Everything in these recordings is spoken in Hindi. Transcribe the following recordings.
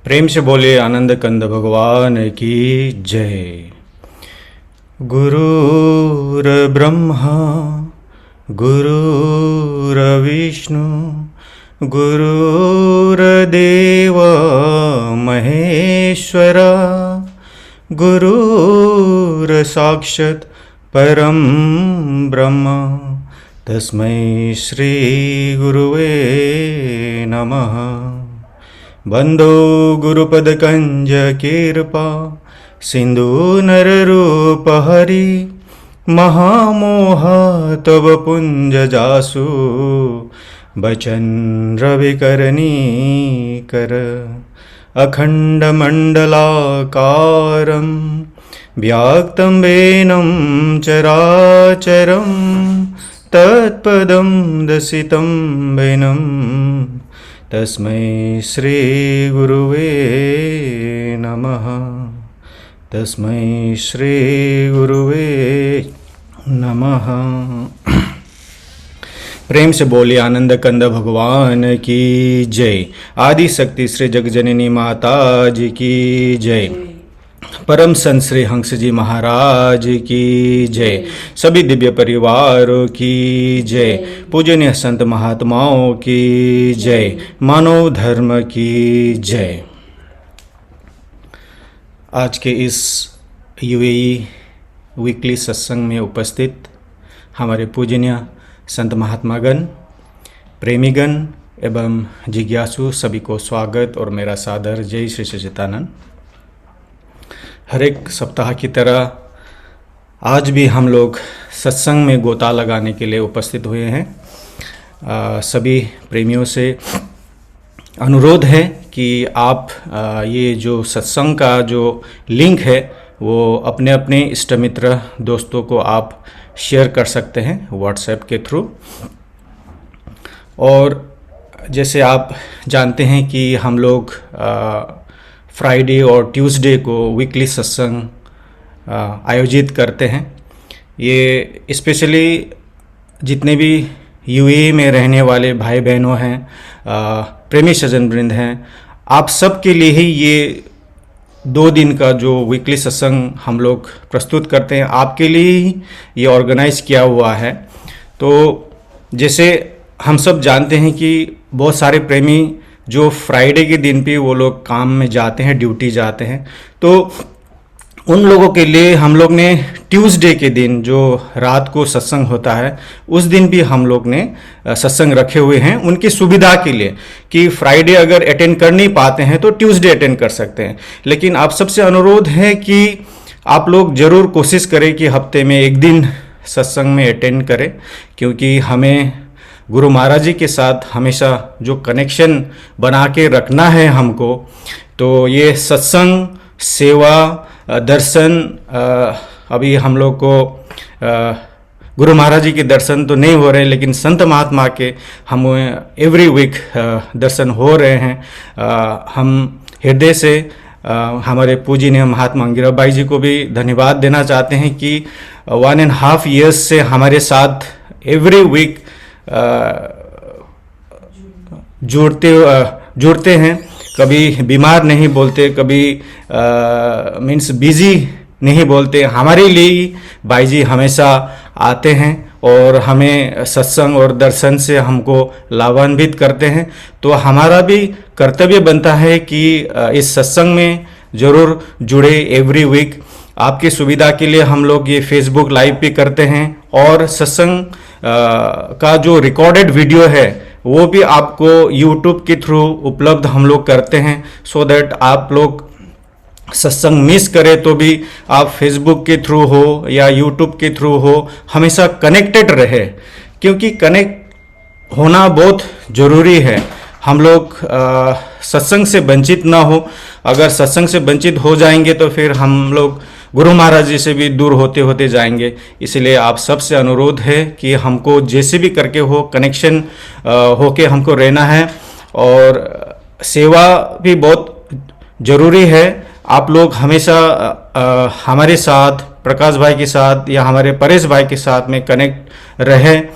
प्रेम से बोले आनंद कंद भगवान की जय। गुरुर ब्रह्मा गुरुर्विष्णु गुरुर्देव महेश्वरा गुरुर्साक्षात् परं ब्रह्म तस्मै श्री गुरुवे नमः। बंदो गुरुपदकंज कृपा सिंधु नररूप हरि महामोह तव पुंज जासु बचन रविकरणी कर अखंड मंडलाकारं व्याक्तं वेनं चराचरं तत्पदं दर्शितं वेनं तस्मै श्री गुरुवे नमः। तस्मै श्री गुरुवे नमः। प्रेम से बोलिए आनंद कंद भगवान की जय। आदि शक्ति श्री जगजननी माता जी की जय। परम संत श्री हंस जी महाराज की जय। सभी दिव्य परिवारों की जय। पूजनीय संत महात्माओं की जय। मानव धर्म की जय। आज के इस यूएई वीकली सत्संग में उपस्थित हमारे पूजनीय संत महात्मागण, प्रेमीगण एवं जिज्ञासु सभी को स्वागत और मेरा सादर जय श्री सच्चिदानंद। हर एक सप्ताह की तरह आज भी हम लोग सत्संग में गोता लगाने के लिए उपस्थित हुए हैं। सभी प्रेमियों से अनुरोध है कि आप ये जो सत्संग का जो लिंक है वो अपने अपने इष्ट मित्र दोस्तों को आप शेयर कर सकते हैं व्हाट्सएप के थ्रू। और जैसे आप जानते हैं कि हम लोग फ्राइडे और ट्यूसडे को वीकली सत्संग आयोजित करते हैं। ये स्पेशली जितने भी यूएई में रहने वाले भाई बहनों हैं, प्रेमी सज्जन वृंद हैं, आप सब के लिए ही ये 2 दिन का जो वीकली सत्संग हम लोग प्रस्तुत करते हैं आपके लिए ही ये ऑर्गेनाइज किया हुआ है। तो जैसे हम सब जानते हैं कि बहुत सारे प्रेमी जो फ्राइडे के दिन पे वो लोग काम में जाते हैं, ड्यूटी जाते हैं, तो उन लोगों के लिए हम लोग ने ट्यूसडे के दिन जो रात को सत्संग होता है उस दिन भी हम लोग ने सत्संग रखे हुए हैं उनकी सुविधा के लिए कि फ्राइडे अगर अटेंड कर नहीं पाते हैं तो ट्यूसडे अटेंड कर सकते हैं। लेकिन आप सबसे अनुरोध है कि आप लोग ज़रूर कोशिश करें कि हफ्ते में एक दिन सत्संग में अटेंड करें, क्योंकि हमें गुरु महाराज जी के साथ हमेशा जो कनेक्शन बना के रखना है हमको, तो ये सत्संग, सेवा, दर्शन, अभी हम लोग को गुरु महाराज जी के दर्शन तो नहीं हो रहे लेकिन संत महात्मा के हम एवरी वीक दर्शन हो रहे हैं। हम हृदय से हमारे पूजनीय महात्मा अंगिरा बाई जी को भी धन्यवाद देना चाहते हैं कि 1.5 years से हमारे साथ एवरी वीक जुड़ते हैं। कभी बीमार नहीं बोलते, कभी मीन्स बिजी नहीं बोलते। हमारे लिए बाई जी हमेशा आते हैं और हमें सत्संग और दर्शन से हमको लाभान्वित करते हैं। तो हमारा भी कर्तव्य बनता है कि इस सत्संग में ज़रूर जुड़े एवरी वीक। आपकी सुविधा के लिए हम लोग ये फेसबुक लाइव भी करते हैं और सत्संग का जो रिकॉर्डेड वीडियो है वो भी आपको यूट्यूब के थ्रू उपलब्ध हम लोग करते हैं, सो दैट आप लोग सत्संग मिस करें तो भी आप फेसबुक के थ्रू हो या यूट्यूब के थ्रू हो हमेशा कनेक्टेड रहे, क्योंकि कनेक्ट होना बहुत ज़रूरी है। हम लोग सत्संग से वंचित ना हो। अगर सत्संग से वंचित हो जाएंगे तो फिर हम लोग गुरु महाराज जी से भी दूर होते होते जाएंगे। इसलिए आप सबसे अनुरोध है कि हमको जैसे भी करके हो कनेक्शन होके हमको रहना है। और सेवा भी बहुत ज़रूरी है। आप लोग हमेशा हमारे साथ, प्रकाश भाई के साथ या हमारे परेश भाई के साथ में कनेक्ट रहें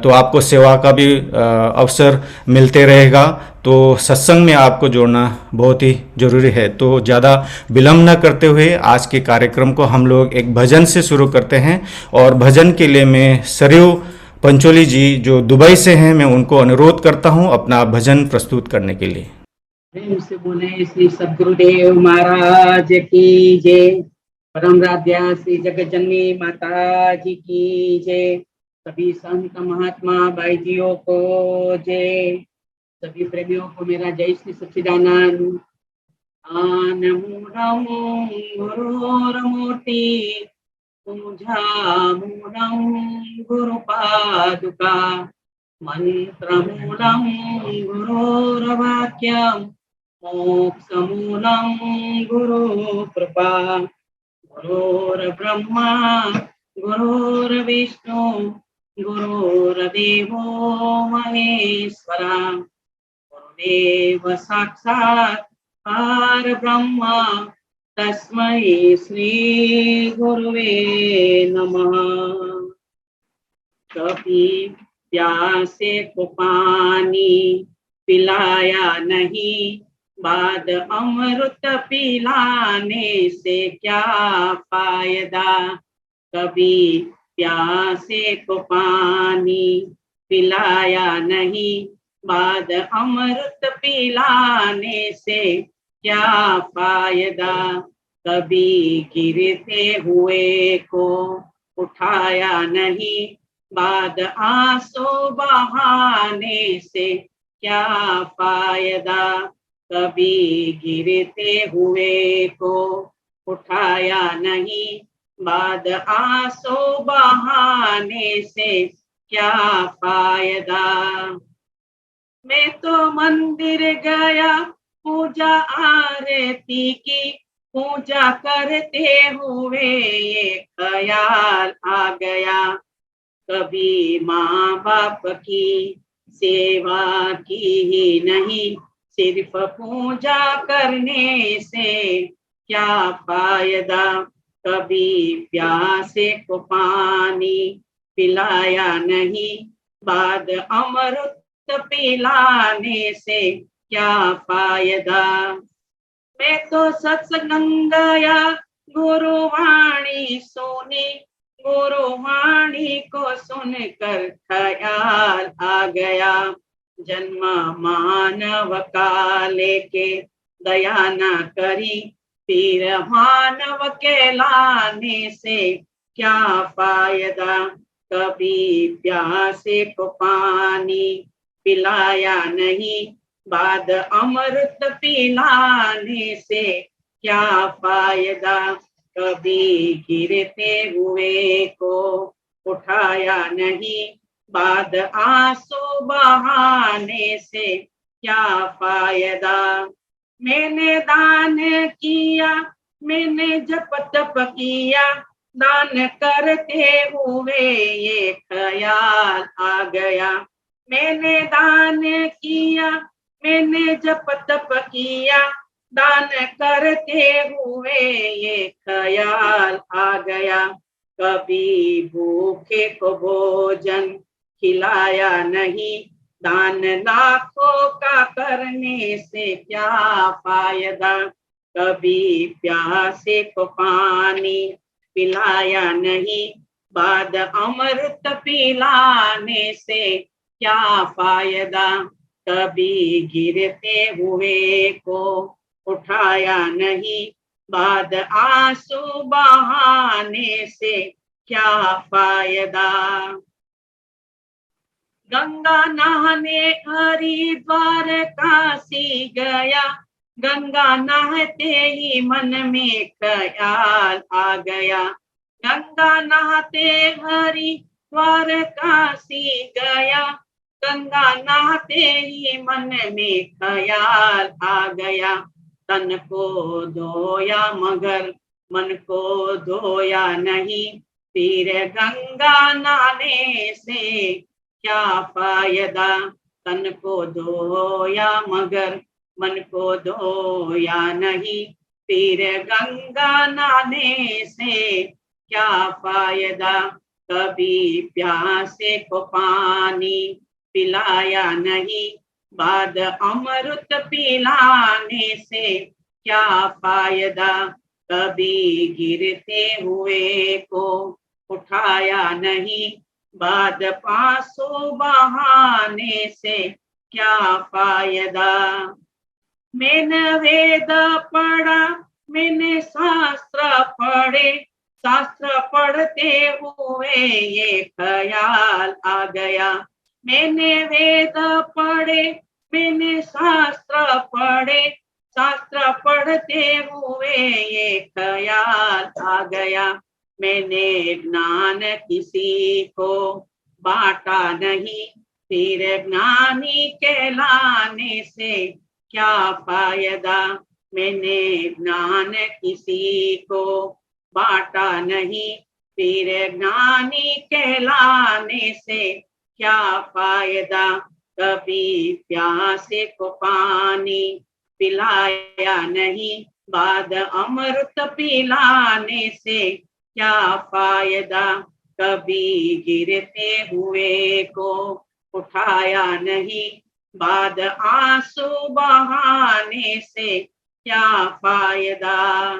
तो आपको सेवा का भी अवसर मिलते रहेगा। तो सत्संग में आपको जोड़ना बहुत ही ज़रूरी है। तो ज़्यादा विलम्ब न करते हुए आज के कार्यक्रम को हम लोग एक भजन से शुरू करते हैं, और भजन के लिए मैं सरयू पंचोली जी जो दुबई से हैं, मैं उनको अनुरोध करता हूं अपना भजन प्रस्तुत करने के लिए। प्रेम से बोले श्री सदगुरुदेव महाराज की जय। परम राध्या श्री जगत जननी माता जी की जय। सभी संत महात्मा भाई जियों को जय। सभी प्रेमियों को मेरा जय श्री सच्चिदानंद। नमो नमो गुरुर्मूर्ति पूजामूलं गुरुपादुका मंत्रमूलं गुरुर्वाक्यं मोक्षमूलं गुरुकृपा। गुरुर्ब्रह्मा गुरुर्विष्णु गुरुर्देवो महेश्वरा। गुरुदेव साक्षात् परब्रह्म तस्मै श्री गुरुवे नमः। कभी प्यासे को पानी पिलाया नहीं, बाद अमृत पिलाने से क्या फायदा। कभी प्यासे को पानी पिलाया नहीं, बाद अमृत पिलाने से क्या फायदा। कभी गिरते हुए को उठाया नहीं, बाद आंसू बहाने से क्या फायदा। कभी गिरते हुए को उठाया नहीं, बाद आंसू बहाने से क्या फायदा। मैं तो मंदिर गया पूजा आरती की, पूजा करते हुए ये ख्याल आ गया। कभी माँ बाप की सेवा की ही नहीं, सिर्फ पूजा करने से क्या फायदा। कभी प्यासे को पानी पिलाया नहीं, बाद अमृत पिलाने से क्या फायदा। मैं तो सत्संग गया गुरुवाणी सुनी, गुरुवाणी को सुनकर ख्याल आ गया। जन्म मानव का लेके दया न करी, फिर मानव के लाने से क्या फायदा। कभी प्यासे को पानी पिलाया नहीं, बाद अमृत पिलाने से क्या फायदा। कभी गिरते हुए को उठाया नहीं, बाद आंसू बहाने से क्या फायदा। मैंने दान किया, मैंने जप तप किया, दान करते हुए ये ख्याल आ गया। मैंने दान किया, मैंने जप तप किया, दान करते हुए ये ख्याल आ गया। कभी भूखे को भोजन खिलाया नहीं, दान लाखों का करने से क्या फायदा। कभी प्यासे को पानी पिलाया नहीं, बाद अमृत पिलाने से क्या फायदा। कभी गिरते हुए को उठाया नहीं, बाद आंसू बहाने से क्या फायदा। गंगा नहाने हरिद्वार काशी गया, गंगा नहाते ही मन में ख्याल आ गया। गंगा नहाते हरिद्वार काशी गया, गंगा नहाते ही मन में ख्याल आ गया। तन को धोया मगर मन को धोया नहीं, फिर गंगा नहाने से क्या फायदा। तन को धोया मगर मन को धोया नहीं, फिर गंगा नहाने से क्या फायदा। कभी प्यासे को पानी पिलाया नहीं, बाद अमृत पिलाने से क्या फायदा, कभी गिरते हुए को उठाया नहीं, बाद पासों बहाने से क्या फायदा। मैंने वेद पढ़ा, मैंने शास्त्र पढ़े, शास्त्र पढ़ते हुए ये ख्याल आ गया। मैंने वेद पढ़े, मैंने शास्त्र पढ़े, शास्त्र पढ़ते हुए ये ख्याल आ गया। मैंने ज्ञान किसी को बांटा नहीं, फिर ज्ञानी कहलाने से क्या फायदा। मैंने ज्ञान किसी को बांटा नहीं, फिर ज्ञानी कहलाने से क्या फायदा। कभी प्यासे को पानी पिलाया नहीं, बाद अमृत पिलाने से क्या फायदा। कभी गिरते हुए को उठाया नहीं, बाद आंसू बहाने से क्या फायदा।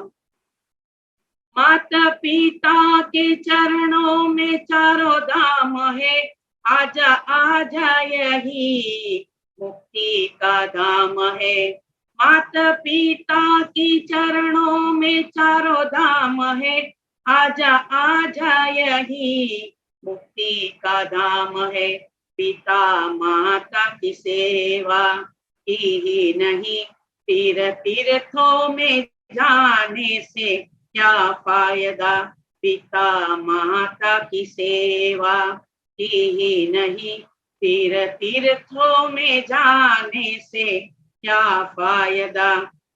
माता पिता के चरणों में चारों धाम है, आजा आजा यही मुक्ति का धाम है। माता पिता की चरणों में चारों धाम है, आजा आजा यही मुक्ति का धाम है। पिता माता की सेवा की ही नहीं, तीर्थों में जाने से क्या फायदा। पिता माता की सेवा की ही नहीं, तीर्थों में जाने से क्या फायदा।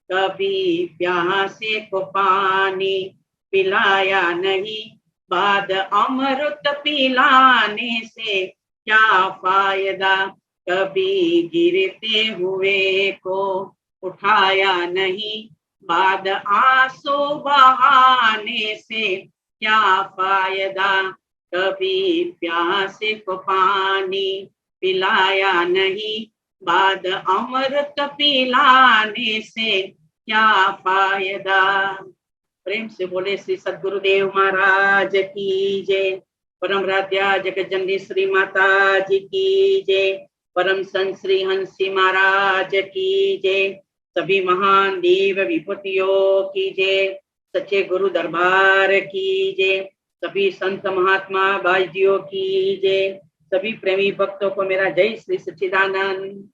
कभी प्यासे को पानी पिलाया नहीं, बाद अमृत पिलाने से क्या फायदा। कभी गिरते हुए को उठाया नहीं, बाद आंसू बहाने से क्या फायदा। कभी प्यासे को पानी पिलाया नहीं, बाद अमृत पिलाने से क्या फायदा। प्रेम से बोले श्री सद्गुरुदेव महाराज की जय। परम राध्या जगत जननी श्री माता जी की जय। परम संत श्री हंसी महाराज की जय। सभी महान देव विभूतियों की जय। सच्चे गुरु दरबार की जय। सभी संत महात्मा बाजियों की जय। सभी प्रेमी भक्तों को मेरा जय श्री सच्चिदानंद।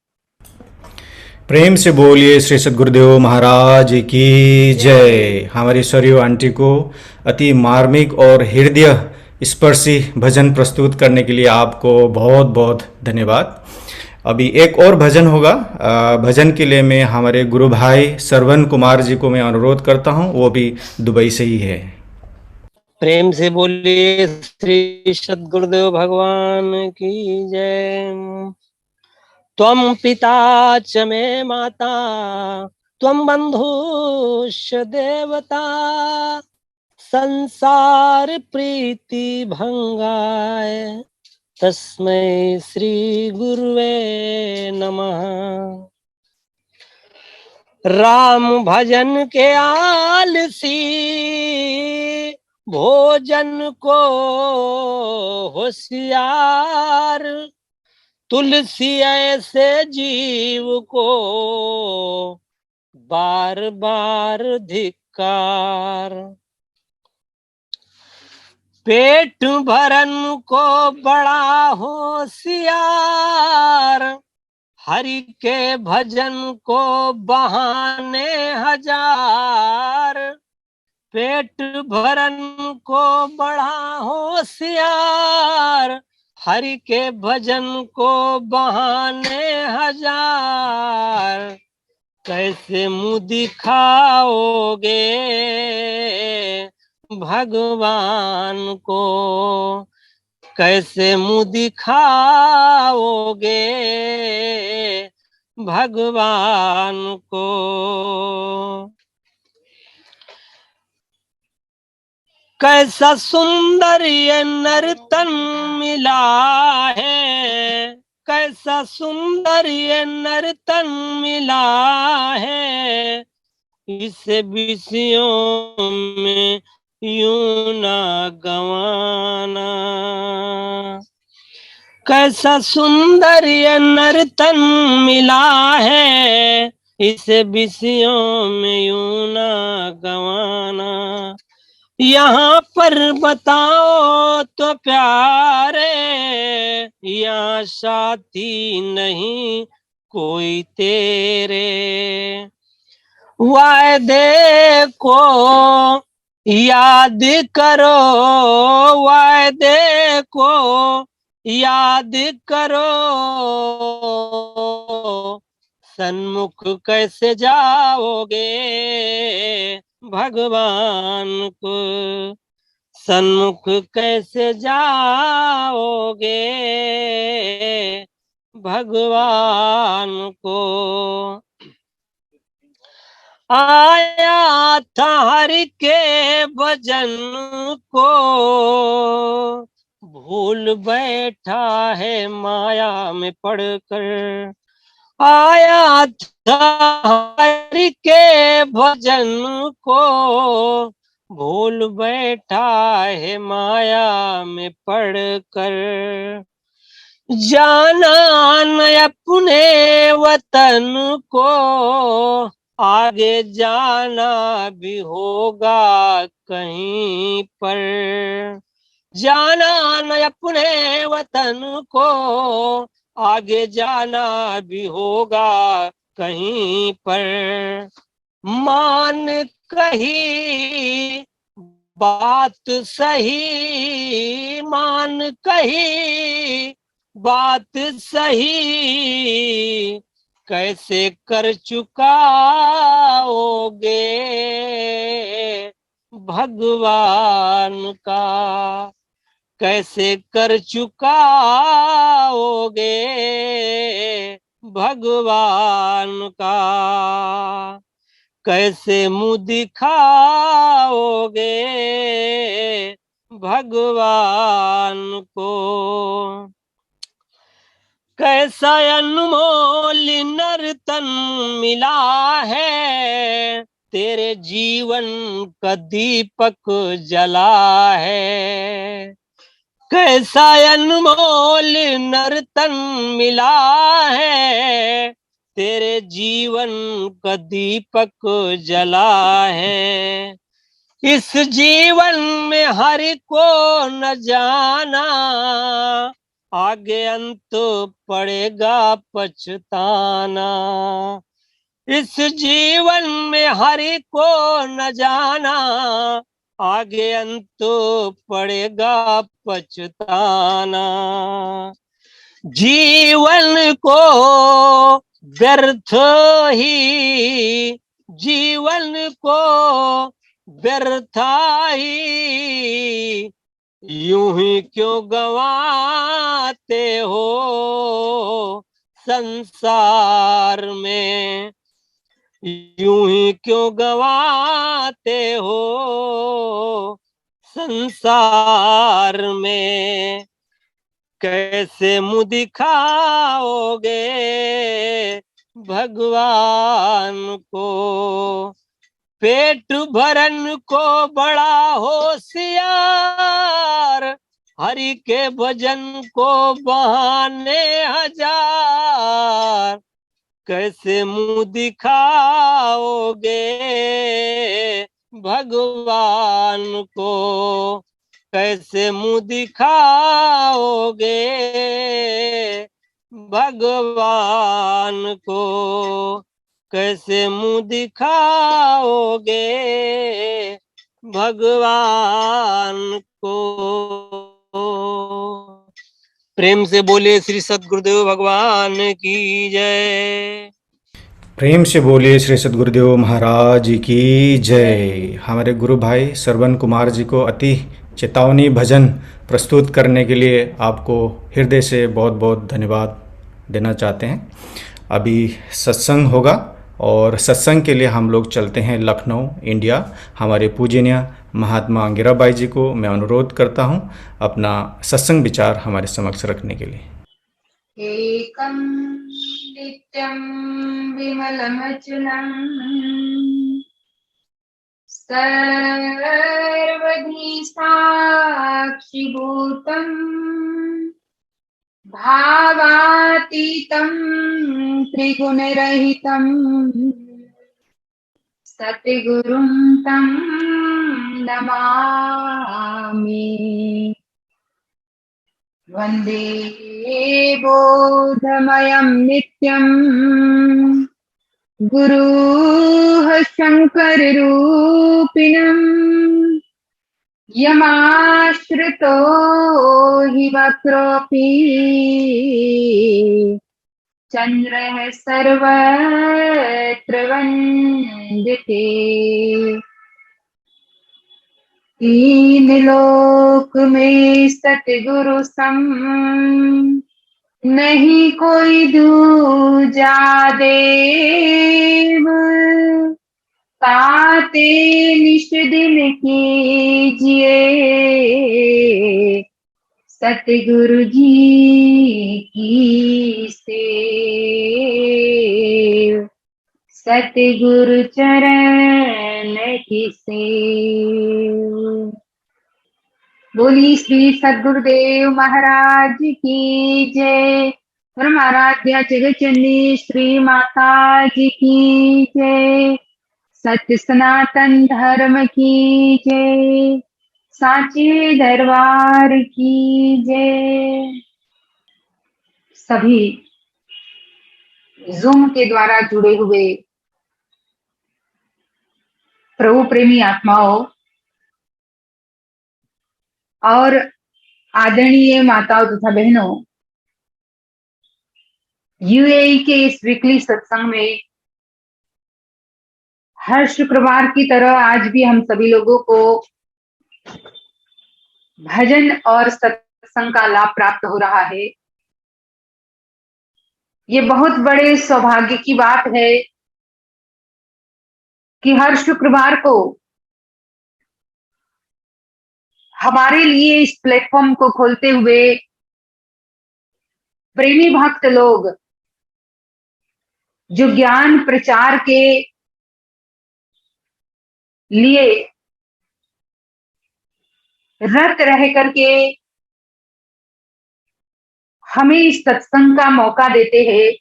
प्रेम से बोलिए श्री सद्गुरुदेव महाराज की जय। हमारी सरयू आंटी को अति मार्मिक और हृदय स्पर्शी भजन प्रस्तुत करने के लिए आपको बहुत बहुत धन्यवाद। अभी एक और भजन होगा। भजन के लिए मैं हमारे गुरु भाई श्रवण कुमार जी को मैं अनुरोध करता हूं, वो भी दुबई से ही है। प्रेम से बोलिए श्री सद्गुरुदेव भगवान की जय। त्वं पिता च मे माता, त्वं बंधुश्च देवता, संसार प्रीति भंगाय तस्मै श्री गुरुवे नमः। राम भजन के आलसी, भोजन को होशियार, तुलसी ऐसे जीव को बार बार धिक्कार। पेट भरन को बड़ा होशियार, हरि के भजन को बहाने हजार। पेट भरन को बड़ा होशियार, हरि के भजन को बहाने हजार। कैसे मुँह दिखाओगे भगवान को, कैसे मुँह दिखाओगे भगवान को। कैसा सुंदर ये नर्तन मिला है, कैसा सुंदर ये नर्तन मिला है, इसे विषयों में यूं ना गवाना। कैसा सुंदर ये नर्तन मिला है, इसे विषयों में यूं ना गवाना। यहाँ पर बताओ तो प्यारे, यहाँ साथी नहीं कोई तेरे। वायदे को याद करो, वायदे को याद करो, सन्मुख कैसे जाओगे भगवान को, सन्मुख कैसे जाओगे भगवान को। आया था हरि के भजन को, भूल बैठा है माया में पड़कर। आया था हरि के भजन को, भूल बैठा है माया में पड़कर। जाना न अपने वतन को, आगे जाना भी होगा कहीं पर। जाना न अपने वतन को, आगे जाना भी होगा कहीं पर। मान कही बात सही, मान कही बात सही, कैसे कर चुकाओगे भगवान का, कैसे कर चुकाओगे भगवान का। कैसे मुँह दिखाओगे भगवान को। कैसा अनमोल नर्तन मिला है, तेरे जीवन का दीपक जला है। कैसा अनमोल नर्तन मिला है, तेरे जीवन का दीपक जला है। इस जीवन में हरि को न जाना, आगे अंत पड़ेगा पछताना। इस जीवन में हरि को न जाना, आगे अंत पड़ेगा पछताना। जीवन को व्यर्थ ही, जीवन को व्यर्थ ही, यूं ही क्यों गवाते हो संसार में, यूं ही क्यों गवाते हो संसार में। कैसे मुँह दिखाओगे भगवान को। पेट भरन को बड़ा होशियार, हरि के भजन को बहाने हजार। कैसे मुँह दिखाओगे भगवान को, कैसे मुँह दिखाओगे भगवान को, कैसे मुँह दिखाओगे भगवान को। प्रेम से बोले श्री सद्गुरुदेव भगवान की जय। प्रेम से बोलिए श्री सद्गुरुदेव महाराज की जय। हमारे गुरु भाई श्रवण कुमार जी को अति चेतावनी भजन प्रस्तुत करने के लिए आपको हृदय से बहुत बहुत धन्यवाद देना चाहते हैं। अभी सत्संग होगा और सत्संग के लिए हम लोग चलते हैं लखनऊ इंडिया। हमारे पूजनीय महात्मा अंगिराबाई जी को मैं अनुरोध करता हूं अपना सत्संग विचार हमारे समक्ष रखने के लिए। एकं नित्यं विमलमचलं सर्वधी साक्षिभूतम् भावातीतं त्रिगुणरहितं सद्गुरुं तं नमामि। वन्दे बोधमयं नित्यं गुरुः शङ्कररूपिणम् यमाश्रितो हि वक्रोऽपि चन्द्रः सर्वत्र वन्दते। तीन लोक में सतगुरु सम नहीं कोई दूजा देव ताते निश दिन कीजिए सतगुरु जी की सेव सतगुरु चरण की सेव। बोली श्री सद्गुरुदेव महाराज की जय। परमाराध्या जगतजननी श्री माता जी की जय। सत्य सनातन धर्म की जय। साचे दरबार की जय। सभी जूम के द्वारा जुड़े हुए प्रभु प्रेमी आत्माओं और आदरणीय माताओं तथा बहनों, यूएई के इस वीकली सत्संग में हर शुक्रवार की तरह आज भी हम सभी लोगों को भजन और सत्संग का लाभ प्राप्त हो रहा है। ये बहुत बड़े सौभाग्य की बात है कि हर शुक्रवार को हमारे लिए इस प्लेटफॉर्म को खोलते हुए प्रेमी भक्त लोग जो ज्ञान प्रचार के लिए रत रह करके हमें इस सत्संग का मौका देते हैं।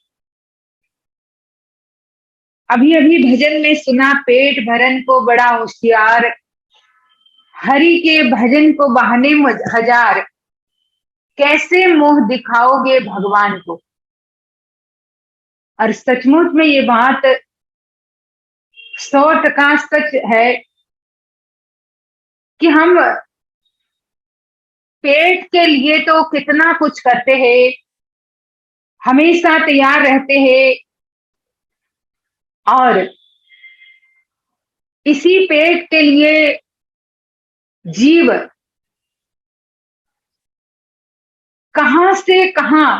अभी अभी भजन में सुना, पेट भरन को बड़ा होशियार, हरि के भजन को बहाने हजार, कैसे मुंह दिखाओगे भगवान को। और सचमुच में ये बात 100% सच है कि हम पेट के लिए तो कितना कुछ करते हैं, हमेशा तैयार रहते हैं, और इसी पेट के लिए जीव कहां से कहां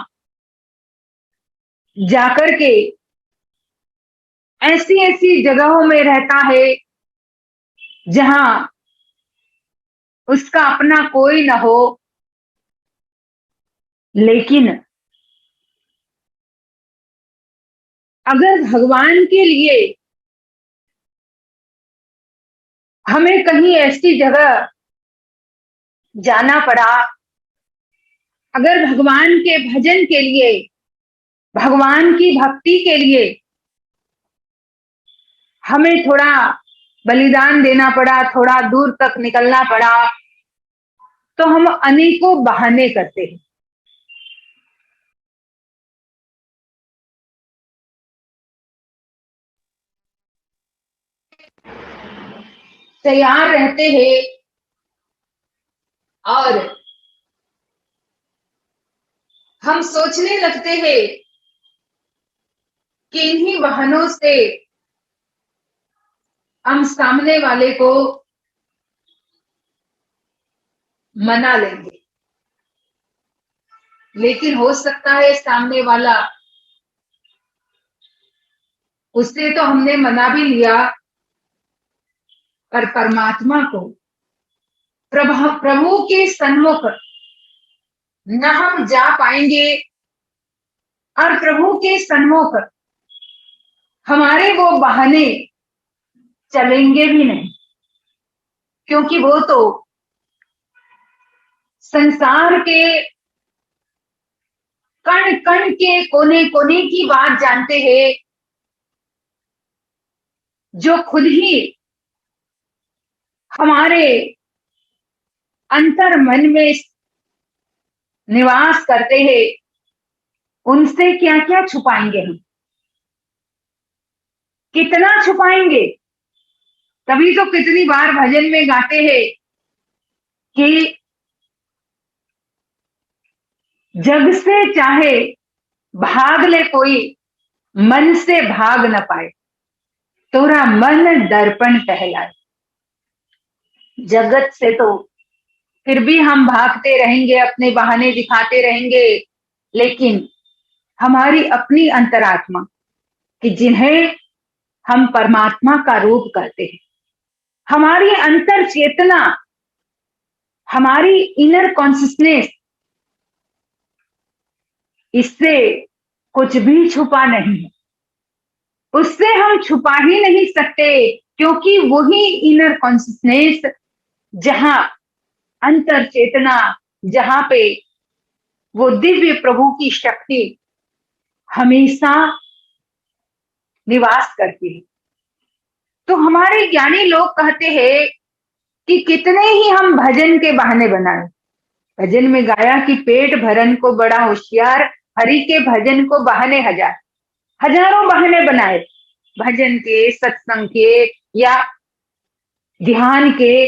जाकर के ऐसी ऐसी जगहों में रहता है जहां उसका अपना कोई ना हो, लेकिन अगर भगवान के लिए हमें कहीं ऐसी जगह जाना पड़ा, अगर भगवान के भजन के लिए, भगवान की भक्ति के लिए हमें थोड़ा बलिदान देना पड़ा, थोड़ा दूर तक निकलना पड़ा, तो हम अनेकों बहाने करते हैं। तैयार रहते हैं और हम सोचने लगते हैं कि इन्हीं बहानों से हम सामने वाले को मना लेंगे। लेकिन हो सकता है सामने वाला, उससे तो हमने मना भी लिया, पर परमात्मा को, प्रभु के सन्मुख न हम जा पाएंगे और प्रभु के सन्मुख हमारे वो बहाने चलेंगे भी नहीं, क्योंकि वो तो संसार के कण कण के कोने कोने की बात जानते हैं, जो खुद ही हमारे अंतर मन में निवास करते हैं। उनसे क्या क्या छुपाएंगे हम, कितना छुपाएंगे। तभी तो कितनी बार भजन में गाते हैं कि जग से चाहे भाग ले कोई, मन से भाग न पाए, तोरा मन दर्पण कहलाए। जगत से तो फिर भी हम भागते रहेंगे, अपने बहाने दिखाते रहेंगे, लेकिन हमारी अपनी अंतरात्मा कि जिन्हें हम परमात्मा का रूप कहते हैं, हमारी अंतर चेतना, हमारी इनर कॉन्शियसनेस, इससे कुछ भी छुपा नहीं है। उससे हम छुपा ही नहीं सकते, क्योंकि वही इनर कॉन्शियसनेस, जहां अंतर चेतना, जहां पे वो दिव्य प्रभु की शक्ति हमेशा निवास करती है। तो हमारे ज्ञानी लोग कहते हैं कि कितने ही हम भजन के बहाने बनाए। भजन में गाया कि पेट भरन को बड़ा होशियार, हरि के भजन को बहाने हजार। हजारों बहाने बनाए भजन के, सत्संग के, या ध्यान के,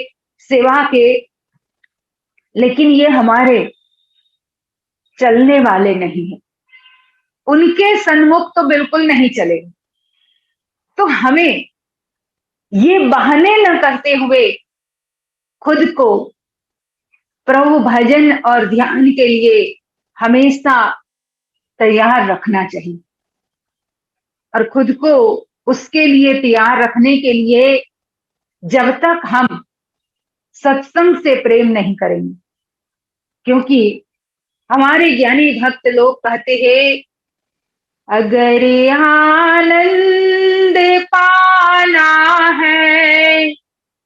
सेवा के, लेकिन ये हमारे चलने वाले नहीं है। उनके सन्मुख तो बिल्कुल नहीं चले। तो हमें ये बहाने न करते हुए खुद को प्रभु भजन और ध्यान के लिए हमेशा तैयार रखना चाहिए। और खुद को उसके लिए तैयार रखने के लिए जब तक हम सत्संग से प्रेम नहीं करेंगे, क्योंकि हमारे ज्ञानी भक्त लोग कहते हैं, अगर आनंद पाना है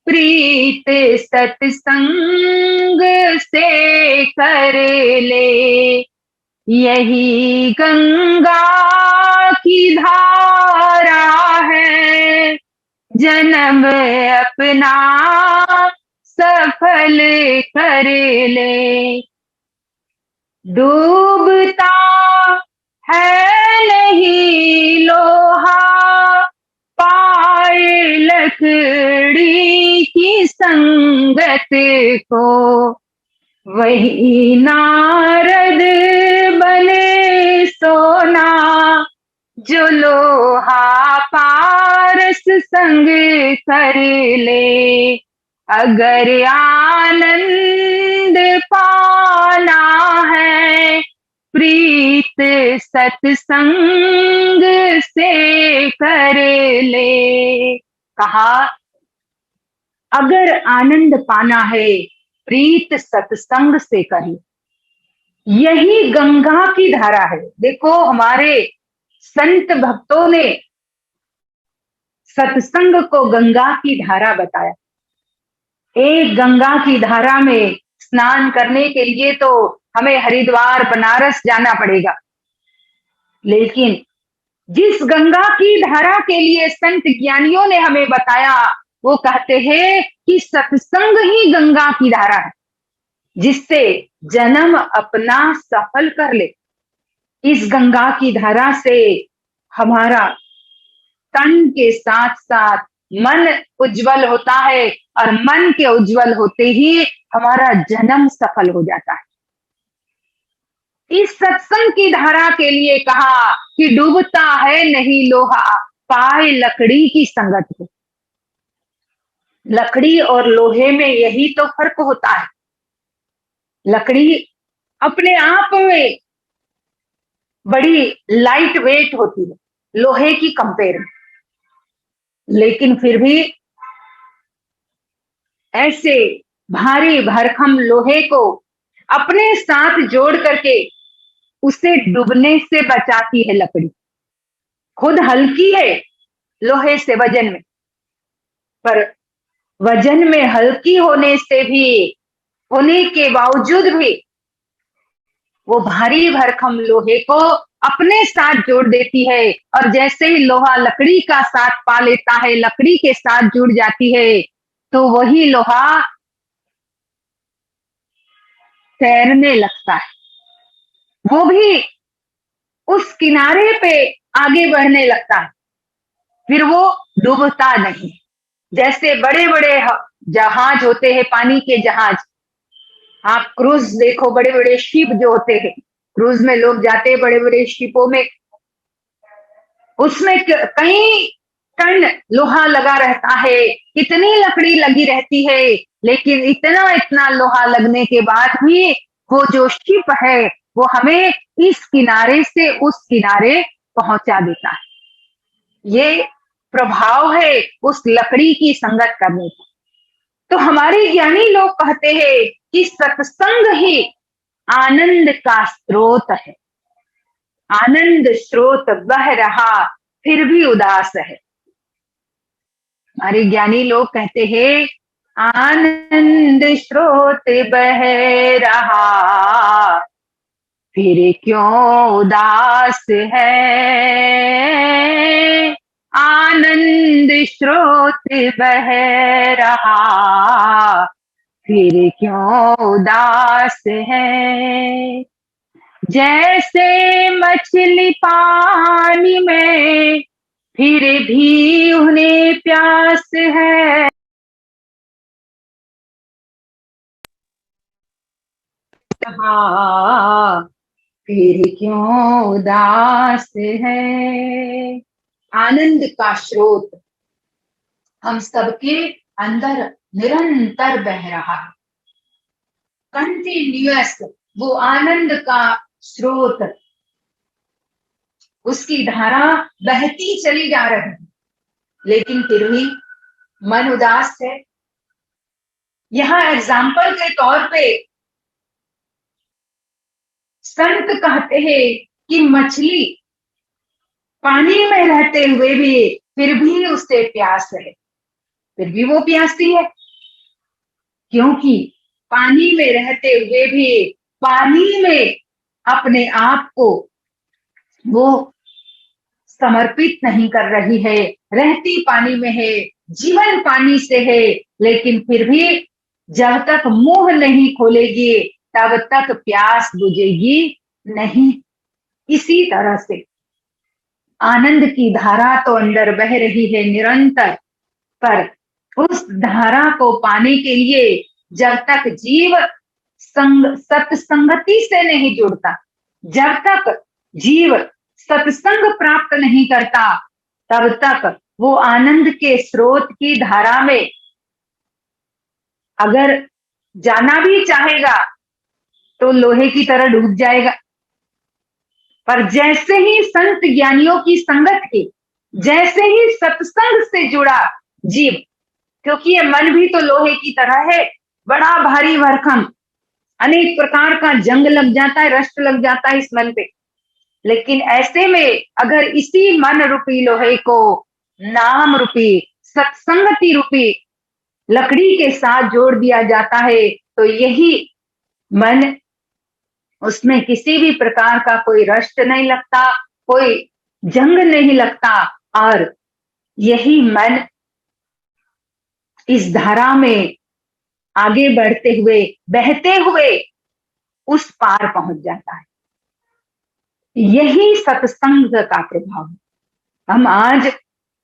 प्रीत सत्संग से कर ले, यही गंगा की धारा है, जन्म अपना सफल कर ले। डूबता है नहीं लोहा, पाए लकड़ी की संगत को, वही नारद बने सोना, जो लोहा पारस संग कर ले। अगर आनंद पाना है प्रीत सत्संग से कर ले। कहा, अगर आनंद पाना है प्रीत सत्संग से करें, यही गंगा की धारा है। देखो, हमारे संत भक्तों ने सत्संग को गंगा की धारा बताया। एक गंगा की धारा में स्नान करने के लिए तो हमें हरिद्वार, बनारस जाना पड़ेगा, लेकिन जिस गंगा की धारा के लिए संत ज्ञानियों ने हमें बताया, वो कहते हैं कि सत्संग ही गंगा की धारा है, जिससे जन्म अपना सफल कर ले। इस गंगा की धारा से हमारा तन के साथ साथ मन उज्जवल होता है, और मन के उज्जवल होते ही हमारा जन्म सफल हो जाता है। इस सत्संग की धारा के लिए कहा कि डूबता है नहीं लोहा, पाए लकड़ी की संगत को। लकड़ी और लोहे में यही तो फर्क होता है। लकड़ी अपने आप में बड़ी लाइट वेट होती है लोहे की कंपेयर में, लेकिन फिर भी ऐसे भारी भरकम लोहे को अपने साथ जोड़ करके उसे डूबने से बचाती है लकड़ी। खुद हल्की है लोहे से वजन में, पर वजन में हल्की होने के बावजूद भी वो भारी भरकम लोहे को अपने साथ जोड़ देती है। और जैसे ही लोहा लकड़ी का साथ पा लेता है, लकड़ी के साथ जुड़ जाती है, तो वही लोहा तैरने लगता है, वो भी उस किनारे पे आगे बढ़ने लगता है, फिर वो डूबता नहीं। जैसे बड़े बड़े जहाज होते हैं, पानी के जहाज, आप क्रूज देखो, बड़े बड़े शिप जो होते हैं, क्रूज में लोग जाते हैं बड़े बड़े शिपों में, उसमें कई टन लोहा लगा रहता है, कितनी लकड़ी लगी रहती है, लेकिन इतना इतना लोहा लगने के बाद भी वो जो शिप है वो हमें इस किनारे से उस किनारे पहुंचा देता है। ये प्रभाव है उस लकड़ी की संगत करने का। तो हमारे ज्ञानी लोग कहते हैं कि सत्संग ही आनंद का स्रोत है। आनंद स्रोत बह रहा फिर भी उदास है। हमारे ज्ञानी लोग कहते हैं आनंद स्रोत बह रहा फिर क्यों उदास है। आनंद स्रोत बह रहा फिर क्यों उदास है। जैसे मछली पानी में फिर भी उन्हें प्यास है। फिर क्यों उदास है। आनंद का स्रोत हम सबके अंदर निरंतर बह रहा है, कंटिन्यूअस वो आनंद का स्रोत, उसकी धारा बहती चली जा रही है, लेकिन फिर भी मन उदास है। यहां एग्जाम्पल के तौर पे संत कहते हैं कि मछली पानी में रहते हुए भी फिर भी उसे प्यास है, फिर भी वो प्यासी है, क्योंकि पानी में रहते हुए भी पानी में अपने आप को वो समर्पित नहीं कर रही है। रहती पानी में है, जीवन पानी से है, लेकिन फिर भी जब तक मुंह नहीं खोलेगी तब तक प्यास बुझेगी नहीं। इसी तरह से आनंद की धारा तो अंदर बह रही है निरंतर, पर उस धारा को पाने के लिए जब तक जीव सत्संगति से नहीं जुड़ता, जब तक जीव सत्संग प्राप्त नहीं करता, तब तक वो आनंद के स्रोत की धारा में अगर जाना भी चाहेगा तो लोहे की तरह डूब जाएगा। पर जैसे ही संत ज्ञानियों की संगत की, जैसे ही सत्संग से जुड़ा जीव, क्योंकि ये मन भी तो लोहे की तरह है, बड़ा भारी भरकम, अनेक प्रकार का जंग लग जाता है, रष्ट लग जाता है इस मन पे। लेकिन ऐसे में अगर इसी मन रूपी लोहे को नाम रूपी सत्संगति रूपी लकड़ी के साथ जोड़ दिया जाता है, तो यही मन, उसमें किसी भी प्रकार का कोई रष्ट नहीं लगता, कोई जंग नहीं लगता, और यही मन इस धारा में आगे बढ़ते हुए, बहते हुए उस पार पहुंच जाता है। यही सत्संग का प्रभाव है। हम आज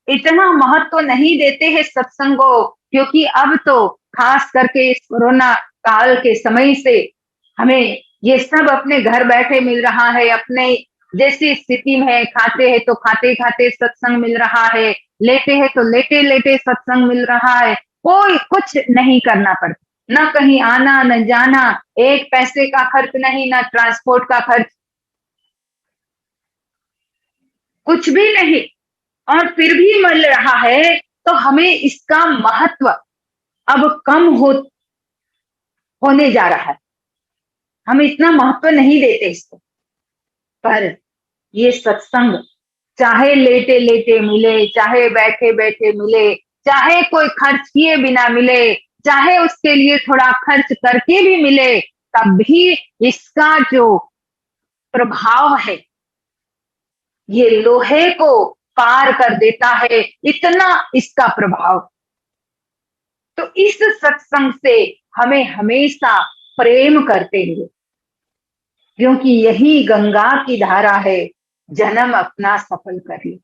इतना महत्व नहीं देते हैं सत्संग को, क्योंकि अब तो खास करके इस कोरोना काल के समय से हमें ये सब अपने घर बैठे मिल रहा है, अपने जैसी स्थिति में खाते हैं तो खाते खाते सत्संग मिल रहा है, लेटे हैं तो लेटे लेटे सत्संग मिल रहा है, कोई कुछ नहीं करना पड़ता, ना कहीं आना न जाना, एक पैसे का खर्च नहीं, ना ट्रांसपोर्ट का खर्च, कुछ भी नहीं, और फिर भी मिल रहा है। तो हमें इसका महत्व अब कम होने जा रहा है, हम इतना महत्व नहीं देते इसको। पर ये सत्संग चाहे लेटे लेटे मिले, चाहे बैठे बैठे मिले, चाहे कोई खर्च किए बिना मिले, चाहे उसके लिए थोड़ा खर्च करके भी मिले, तब भी इसका जो प्रभाव है ये लोहे को पार कर देता है, इतना इसका प्रभाव। तो इस सत्संग से हमें हमेशा प्रेम करते रहिए, क्योंकि यही गंगा की धारा है, जन्म अपना सफल कर ले।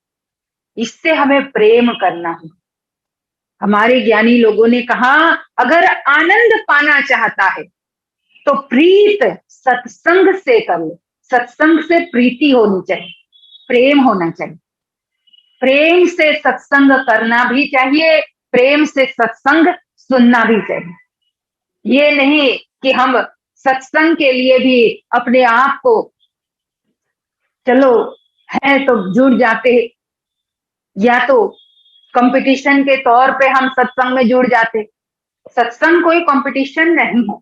इससे हमें प्रेम करना है। हमारे ज्ञानी लोगों ने कहा, अगर आनंद पाना चाहता है तो प्रीत सत्संग से कर ले। सत्संग से प्रीति होनी चाहिए, प्रेम होना चाहिए। प्रेम से सत्संग करना भी चाहिए, प्रेम से सत्संग सुनना भी चाहिए। ये नहीं कि हम सत्संग के लिए भी अपने आप को चलो है तो जुड़ जाते, या तो कंपटीशन के तौर पे हम सत्संग में जुड़ जाते। सत्संग कोई कंपटीशन नहीं है,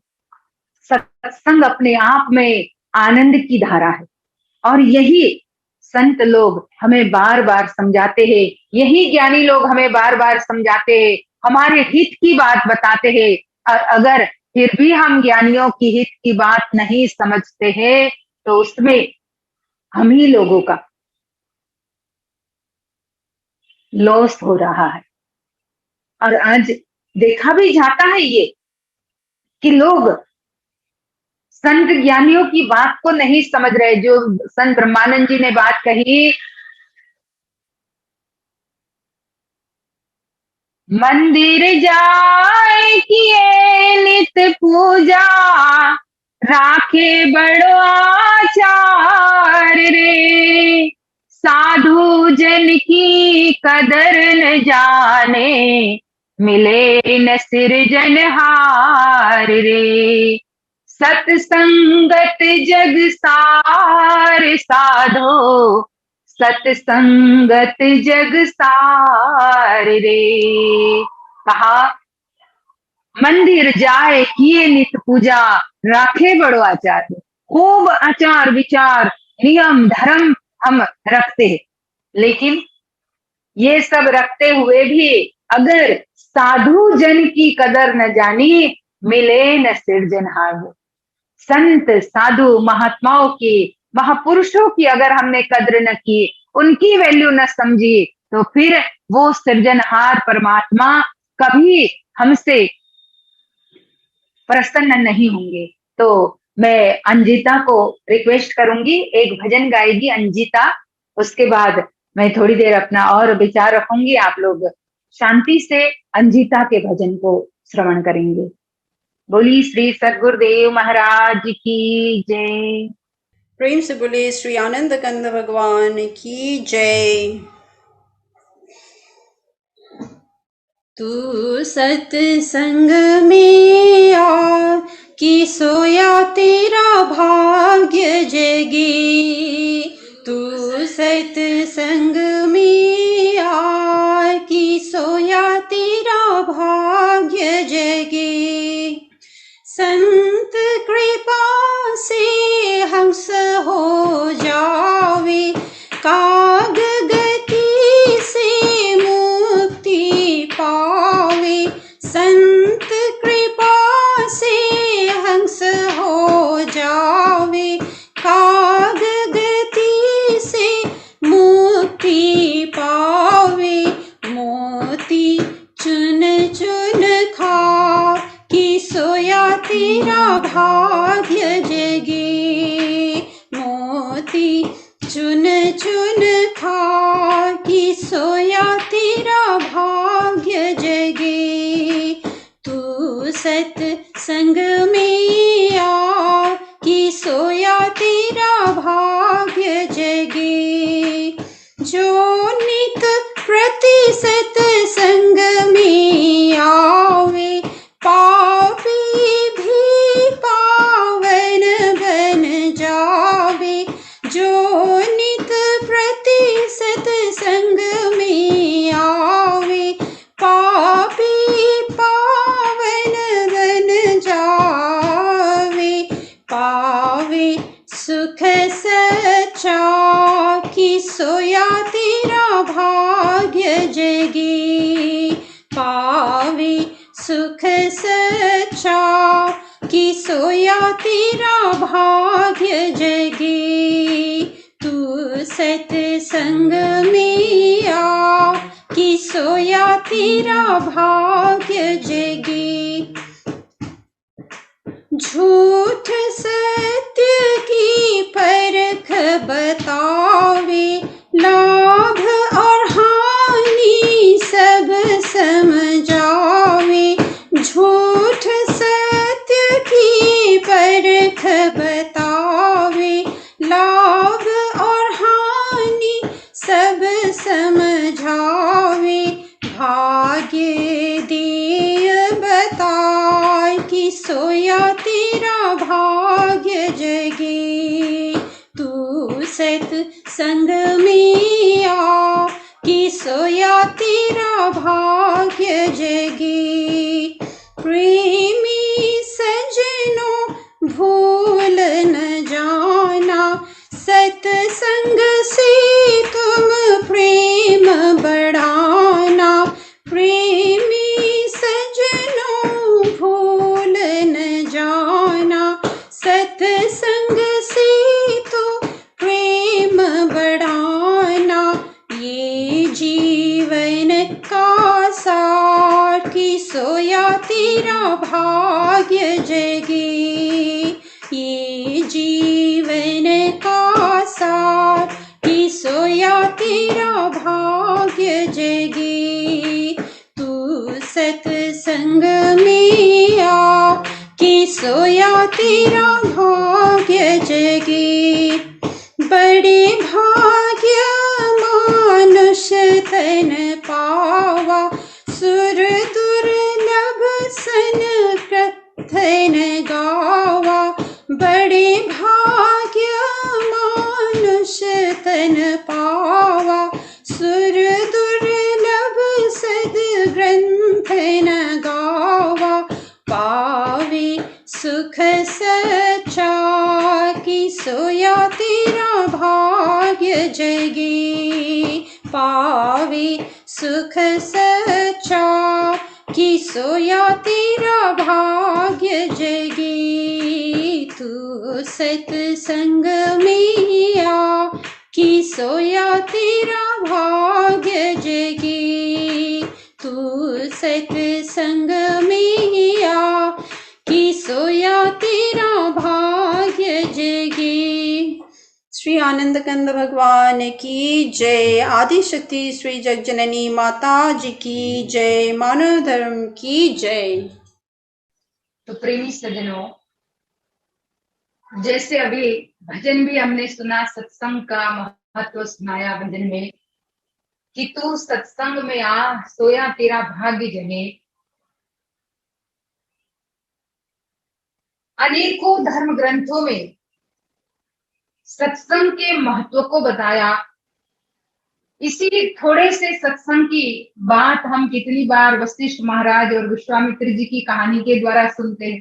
सत्संग अपने आप में आनंद की धारा है। और यही संत लोग हमें बार बार समझाते हैं, यही ज्ञानी लोग हमें बार बार समझाते हैं, हमारे हित की बात बताते हैं। और अगर फिर भी हम ज्ञानियों की हित की बात नहीं समझते हैं तो उसमें हम ही लोगों का लॉस हो रहा है। और आज देखा भी जाता है ये कि लोग संत ज्ञानियों की बात को नहीं समझ रहे। जो संत ब्रह्मानंद जी ने बात कही, मंदिर जाए किए नित पूजा, राखे बड़ो आचार रे, साधु जन की कदर न जाने, मिले न सिरजनहार रे। सत्संगत जग सार साधो, सत्संगत जग सार रे। कहा, मंदिर जाए किए नित पूजा, राखे बड़ो आचार। खूब आचार विचार नियम धर्म हम रखते हैं, लेकिन ये सब रखते हुए भी अगर साधु जन की कदर न जानी, मिले न सिरजनहार। संत साधु महात्माओं की, महापुरुषों की अगर हमने कद्र न की, उनकी वैल्यू न समझी, तो फिर वो सृजनहार परमात्मा कभी हमसे प्रसन्न नहीं होंगे। तो मैं अंजिता को रिक्वेस्ट करूंगी, एक भजन गाएगी अंजिता, उसके बाद मैं थोड़ी देर अपना और विचार रखूंगी। आप लोग शांति से अंजिता के भजन को श्रवण करेंगे। बोली श्री सद्गुरुदेव महाराज की जय। प्रेम से बोले श्री आनंद कंद भगवान की जय। तू सत्संग में आ कि सोया तेरा भाग्य जगे, तू सत्संग में आ कि सोया तेरा भाग्य जगे। संत कृपा से हंस हो जावे, काग गति से मुक्ति पावे। संत कृपा से हंस हो जावे, काग गति से मुक्ति पावे। मोती चुन चुन खा कि सोया तेरा भाग्य जगे। मोती चुन चुन खा कि सोया तेरा भाग्य जगे। तू सत्संग में आ कि सोया तेरा भाग्य जगे। जो नित प्रति सत्संग में आवे, पापी भी पावन बन जावे। जो नित प्रति सत्संग में आवे, पापी पावन बन जावे। पावे सुख सच्चा, कि सोया तेरा भाग्य जगे। तू सत्संग में आ, कि सोया तेरा भाग्य जगे। झूठ सत्य की परख बतावे, लाभ और हानि सब समझावे। झूठ सत्य की परख बतावे, लाभ और हानि सब समझावे। भाग्य देय बताए, कि सोया तेरा भाग्य जगे। तू सत्संग में आ, कि सोया तेरा भाग्य जगे। प्रेमी सजनों भूल न जाना, सत्संग से तुम प्रेम बढ़ाना। प्रेमी सजनों भूल न जाना, सत्संग से तो प्रेम बढ़ाना। ये जीवन का सार, कि सोया तेरा भाग्य जगे। ये जीवन का सार, कि सोया तेरा भाग्य जगे। तू सत्संग में आ, कि सोया तेरा भाग्य जगे। बड़े भाग्य मानुष तन पावा, सुर दुर्लभ सन कथन गावा। बड़े भाग्य मानुष तन पावा, सुर दुर्लभ सद ग्रंथ न गावा। पावे सुख सच्चा, कि सोया तेरा भाग्य जगे। पावे सुख सच्चा, कि सोया तेरा भाग्य जगे। तू सत्संग में आ, कि सोया तेरा भाग्य जगे। तू सत्संग में आ, कि सोया तेरा भाग्य जगे। श्री आनंद कंद भगवान की जय। आदि शक्ति श्री जगजननी माता जी की जय। मानव धर्म की जय। तो प्रेमी सज्जनों, जैसे अभी भजन भी हमने सुना, सत्संग का महत्व सुनाया भजन में, कि तू सत्संग में आ, सोया तेरा भाग्य जगे। अनेकों धर्म ग्रंथों में सत्संग के महत्व को बताया। इसी थोड़े से सत्संग की बात हम कितनी बार वशिष्ठ महाराज और विश्वामित्र जी की कहानी के द्वारा सुनते हैं,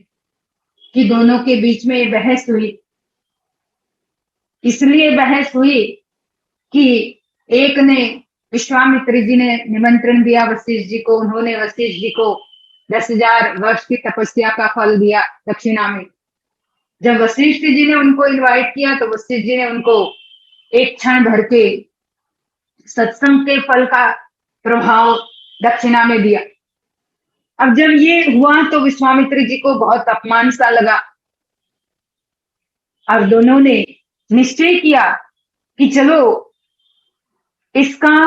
कि दोनों के बीच में बहस हुई। इसलिए बहस हुई कि एक ने, विश्वामित्र जी ने निमंत्रण दिया वशिष्ठ जी को, उन्होंने वशिष्ठ जी को 10,000 वर्ष की तपस्या का फल दिया दक्षिणा में। जब वशिष्ठ जी ने उनको इनवाइट किया, तो वशिष्ठ जी ने उनको एक क्षण भर के सत्संग के फल का प्रभाव दक्षिणा में दिया। अब जब ये हुआ तो विश्वामित्र जी को बहुत अपमान सा लगा, और दोनों ने निश्चय किया कि चलो इसका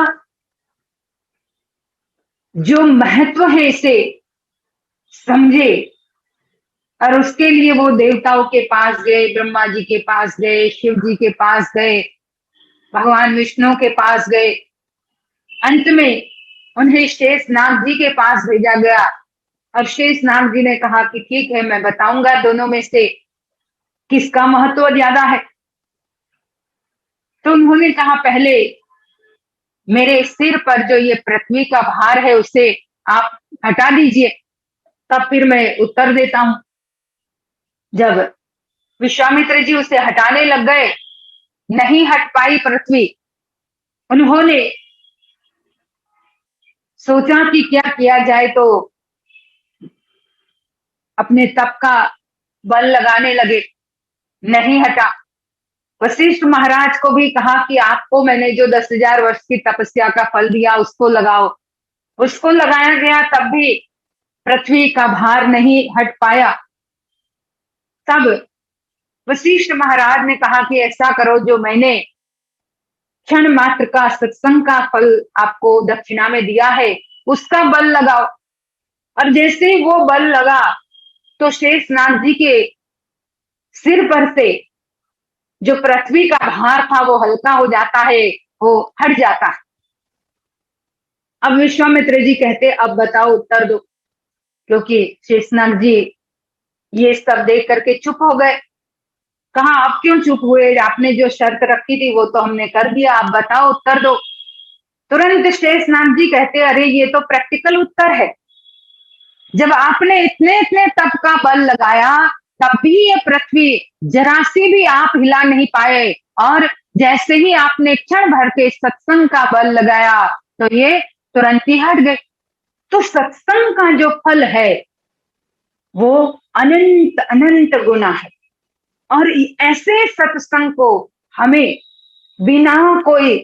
जो महत्व है इसे समझे। और उसके लिए वो देवताओं के पास गए, ब्रह्मा जी के पास गए, शिव जी के पास गए, भगवान विष्णु के पास गए। अंत में उन्हें शेषनाग जी के पास भेजा गया, और शेषनाग जी ने कहा कि ठीक है, मैं बताऊंगा दोनों में से किसका महत्व ज्यादा है। तो उन्होंने कहा, पहले मेरे सिर पर जो ये पृथ्वी का भार है उसे आप हटा दीजिए, तब फिर मैं उत्तर देता हूं। जब विश्वामित्र जी उसे हटाने लग गए, नहीं हट पाई पृथ्वी। उन्होंने सोचा कि क्या किया जाए, तो अपने तप का बल लगाने लगे, नहीं हटा। वशिष्ठ महाराज को भी कहा कि आपको मैंने जो 10,000 वर्ष की तपस्या का फल दिया उसको लगाओ। उसको लगाया गया, तब भी पृथ्वी का भार नहीं हट पाया। तब वशिष्ठ महाराज ने कहा कि ऐसा करो, जो मैंने क्षण मात्र का सत्संग का फल आपको दक्षिणा में दिया है उसका बल लगाओ। और जैसे ही वो बल लगा तो शेषनाग जी के सिर पर से जो पृथ्वी का भार था वो हल्का हो जाता है, वो हट जाता है। अब विश्वामित्र जी कहते अब बताओ, उत्तर दो, क्योंकि शेषनाग जी ये सब देख करके चुप हो गए। कहा अब क्यों चुप हुए, आपने जो शर्त रखी थी वो तो हमने कर दिया, आप बताओ, उत्तर दो। तुरंत शेषनाग जी कहते अरे ये तो प्रैक्टिकल उत्तर है, जब आपने इतने इतने तप का बल लगाया तब भी ये पृथ्वी जरा सी भी आप हिला नहीं पाए, और जैसे ही आपने क्षण भर के सत्संग का बल लगाया तो ये तुरंत ही हट गए। तो सत्संग का जो फल है वो अनंत अनंत गुना है, और ऐसे सत्संग को हमें बिना कोई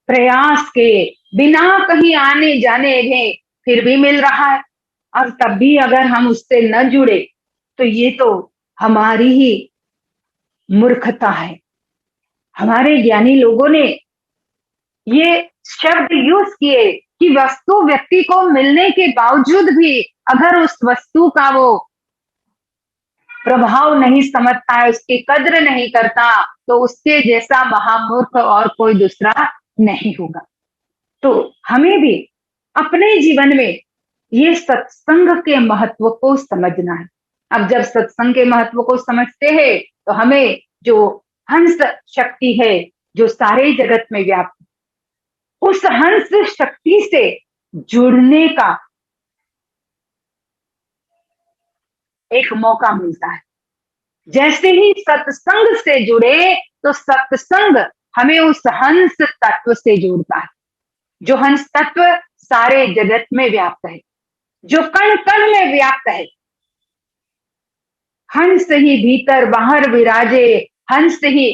प्रयास के, बिना कहीं आने जाने के फिर भी मिल रहा है। और तब भी अगर हम उससे न जुड़े तो ये तो हमारी ही मूर्खता है। हमारे ज्ञानी लोगों ने ये शब्द यूज किए कि वस्तु व्यक्ति को मिलने के बावजूद भी अगर उस वस्तु का वो प्रभाव नहीं समझता है, उसकी कद्र नहीं करता, तो उसके जैसा महामूर्ख और कोई दूसरा नहीं होगा। तो हमें भी अपने जीवन में ये सत्संग के महत्व को समझना है। अब जब सत्संग के महत्व को समझते हैं तो हमें जो हंस शक्ति है जो सारे जगत में व्याप्त, उस हंस शक्ति से जुड़ने का एक मौका मिलता है। जैसे ही सत्संग से जुड़े तो सत्संग हमें उस हंस तत्व से जोड़ता है, जो हंस तत्व सारे जगत में व्याप्त है, जो कण कण में व्याप्त है। हंस ही भीतर बाहर विराजे, हंस ही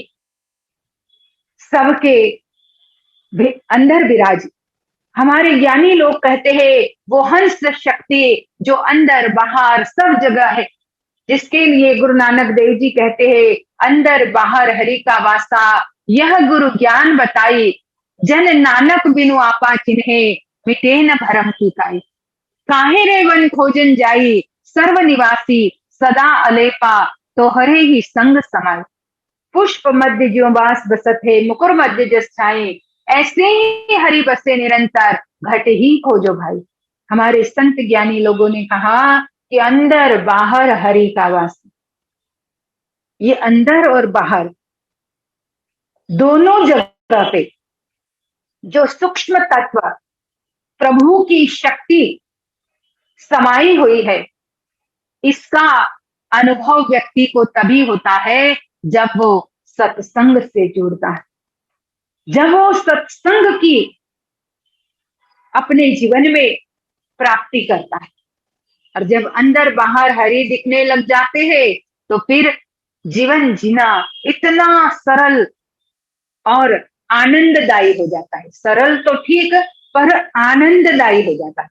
सबके अंदर विराजे। हमारे ज्ञानी लोग कहते हैं वो हंस शक्ति जो अंदर बाहर सब जगह है, जिसके लिए गुरु नानक देव जी कहते हैं अंदर बाहर हरि का वासा, यह गुरु ज्ञान बताई, जन नानक बिनु आपा चिन्हे, मिटे न भरम की काई। काहे रे वन खोजन जाई, सर्व निवासी सदा अलेपा, तो हरे ही संग समाई। पुष्प मध्य ज्यों बास बसत है, मुकुर मध्य जस छाए, ऐसे ही हरि बसे निरंतर, घट ही खोजो भाई। हमारे संत ज्ञानी लोगों ने कहा कि अंदर बाहर हरि का वास। ये अंदर और बाहर दोनों जगह पे जो सूक्ष्म तत्व प्रभु की शक्ति समाई हुई है, इसका अनुभव व्यक्ति को तभी होता है जब वो सत्संग से जुड़ता है, जब वो सत्संग की अपने जीवन में प्राप्ति करता है। और जब अंदर बाहर हरि दिखने लग जाते हैं तो फिर जीवन जीना इतना सरल और आनंददायी हो जाता है। सरल तो ठीक पर आनंददायी हो जाता है,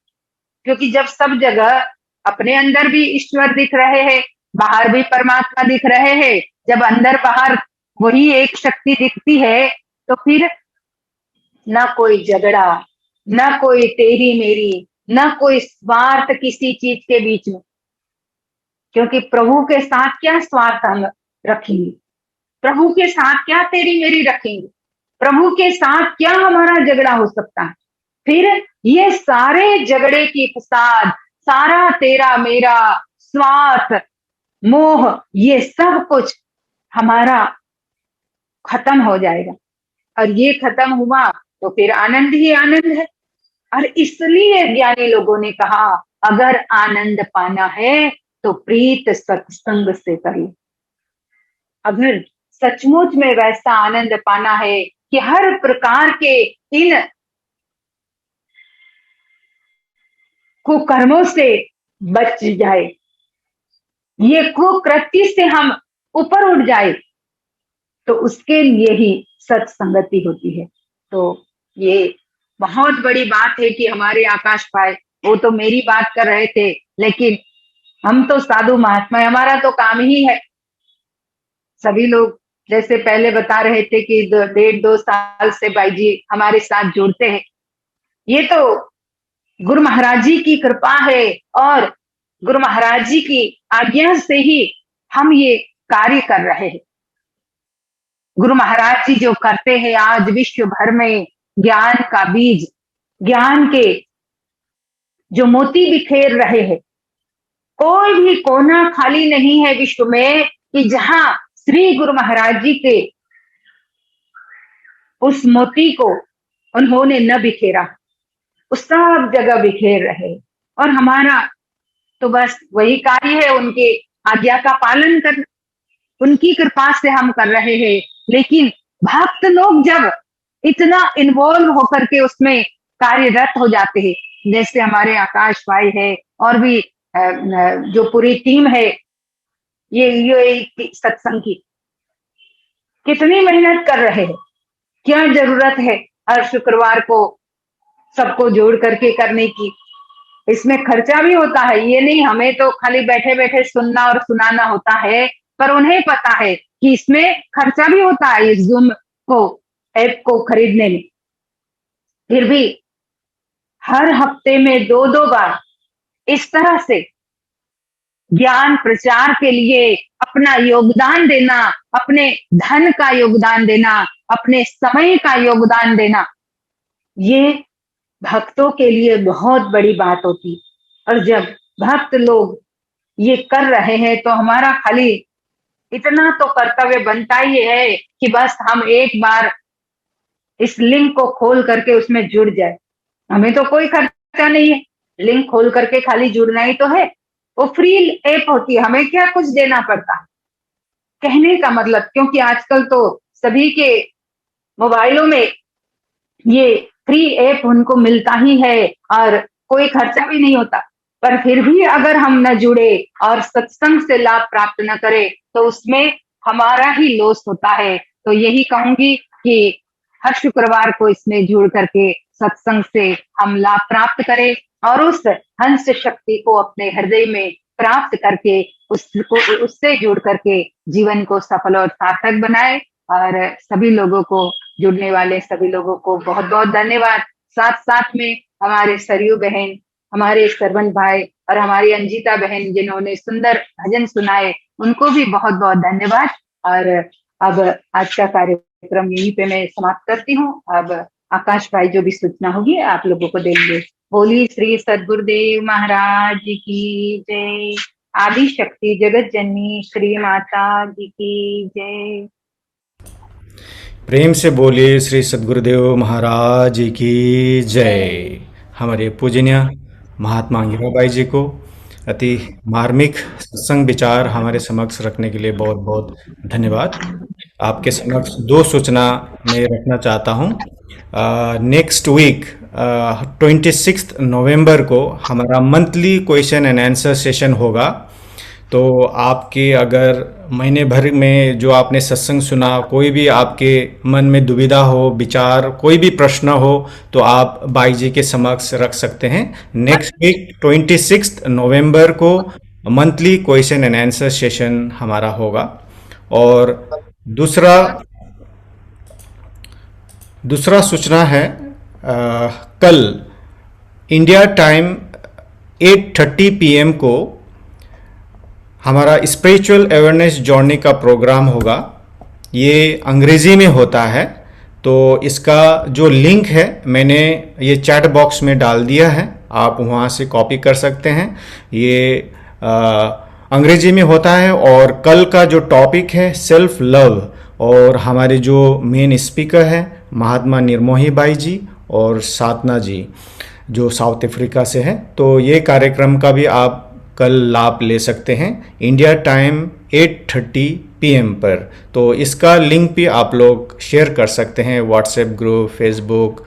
क्योंकि जब सब जगह अपने अंदर भी ईश्वर दिख रहे हैं, बाहर भी परमात्मा दिख रहे हैं, जब अंदर बाहर वही एक शक्ति दिखती है तो फिर ना कोई झगड़ा, ना कोई तेरी मेरी, ना कोई स्वार्थ किसी चीज के बीच में। क्योंकि प्रभु के साथ क्या स्वार्थ हम रखेंगे, प्रभु के साथ क्या तेरी मेरी रखेंगे, प्रभु के साथ क्या हमारा झगड़ा हो सकता है। फिर ये सारे झगड़े की फसाद, सारा तेरा मेरा, स्वार्थ, मोह, ये सब कुछ हमारा खत्म हो जाएगा। और ये खत्म हुआ तो फिर आनंद ही आनंद है। और इसलिए ज्ञानी लोगों ने कहा अगर आनंद पाना है तो प्रीत सत्संग से करिए। अगर सचमुच में वैसा आनंद पाना है कि हर प्रकार के इन कुकर्मों से बच जाए, ये कुकृत्य से हम ऊपर उठ जाए, तो उसके लिए ही सत्संगति होती है। तो ये बहुत बड़ी बात है कि हमारे आकाश भाई, वो तो मेरी बात कर रहे थे, लेकिन हम तो साधु महात्मा है, हमारा तो काम ही है। सभी लोग जैसे पहले बता रहे थे कि 1.5-2 साल से भाई जी हमारे साथ जुड़ते हैं, ये तो गुरु महाराज जी की कृपा है, और गुरु महाराज जी की आज्ञा से ही हम ये कार्य कर रहे हैं। गुरु महाराज जी जो करते हैं, आज विश्व भर में ज्ञान का बीज, ज्ञान के जो मोती बिखेर रहे हैं, कोई भी कोना खाली नहीं है विश्व में कि जहां श्री गुरु महाराज जी के उस मोती को उन्होंने न बिखेरा, उस सब जगह बिखेर रहे। और हमारा तो बस वही कार्य है, उनके आज्ञा का पालन करना, उनकी कृपा से हम कर रहे हैं। लेकिन भक्त लोग जब इतना इन्वॉल्व होकर के उसमें कार्यरत हो जाते हैं, जैसे हमारे आकाश भाई है और भी जो पूरी टीम है ये सत्संग की, कितनी मेहनत कर रहे हैं। क्या जरूरत है हर शुक्रवार को सबको जोड़ करके करने की? इसमें खर्चा भी होता है, ये नहीं हमें तो खाली बैठे बैठे सुनना और सुनाना होता है, पर उन्हें पता है कि इसमें खर्चा भी होता है, इस जूम को ऐप को खरीदने में। फिर भी हर हफ्ते में 2-2 बार इस तरह से ज्ञान प्रचार के लिए अपना योगदान देना, अपने धन का योगदान देना, अपने समय का योगदान देना, ये भक्तों के लिए बहुत बड़ी बात होती। और जब भक्त लोग ये कर रहे हैं तो हमारा खाली इतना तो कर्तव्य बनता ही है कि बस हम एक बार इस लिंक को खोल करके उसमें जुड़ जाए। हमें तो कोई खर्चा नहीं है, लिंक खोल करके खाली जुड़ना ही तो है। वो फ्री ऐप होती है, हमें क्या कुछ देना पड़ता कहने का मतलब, क्योंकि आजकल तो सभी के मोबाइलों में ये फ्री ऐप उनको मिलता ही है और कोई खर्चा भी नहीं होता। पर फिर भी अगर हम न जुड़े और सत्संग से लाभ प्राप्त न करें तो उसमें हमारा ही लॉस होता है। तो यही कहूंगी कि हर शुक्रवार को इसमें जुड़ करके सत्संग से हम लाभ प्राप्त करें और उस हंस शक्ति को अपने हृदय में प्राप्त करके उससे जुड़ करके जीवन को सफल और सार्थक बनाए। और सभी लोगों को, जुड़ने वाले सभी लोगों को बहुत बहुत धन्यवाद। साथ साथ में हमारे सरयू बहन, हमारे सरवण भाई और हमारी अंजिता बहन जिन्होंने सुंदर भजन सुनाए, उनको भी बहुत बहुत धन्यवाद। और अब आज का कार्यक्रम यहीं पे मैं समाप्त करती हूँ। अब आकाश भाई जो भी सूचना होगी आप लोगों को देंगे। बोली श्री सद्गुरुदेव महाराज की जय। आदि शक्ति जगत जननी श्री माता जी की जय। प्रेम से बोलिए श्री सद्गुरुदेव महाराज की जय। हमारे पूजनीय महात्मा हीराबाई जी को अति मार्मिक सत्संग विचार हमारे समक्ष रखने के लिए बहुत बहुत धन्यवाद। आपके समक्ष 2 सूचना मैं रखना चाहता हूँ। नेक्स्ट वीक 26 नवंबर को हमारा monthly question and answer session होगा। तो आपके अगर महीने भर में जो आपने सत्संग सुना, कोई भी आपके मन में दुविधा हो, विचार, कोई भी प्रश्न हो, तो आप बाई जी के समक्ष रख सकते हैं। नेक्स्ट वीक 26 नवंबर को monthly question and answer session हमारा होगा। और दूसरा सूचना है, कल इंडिया टाइम 8:30 PM को हमारा स्पिरिचुअल अवेयरनेस जर्नी का प्रोग्राम होगा। ये अंग्रेज़ी में होता है, तो इसका जो लिंक है मैंने ये चैट बॉक्स में डाल दिया है, आप वहाँ से कॉपी कर सकते हैं। ये अंग्रेज़ी में होता है और कल का जो टॉपिक है सेल्फ लव, और हमारे जो मेन स्पीकर है महात्मा निर्मोही बाई जी और साधना जी जो साउथ अफ्रीका से हैं। तो ये कार्यक्रम का भी आप कल लाभ ले सकते हैं इंडिया टाइम 8:30 PM पर। तो इसका लिंक भी आप लोग शेयर कर सकते हैं, व्हाट्सएप ग्रुप, फेसबुक,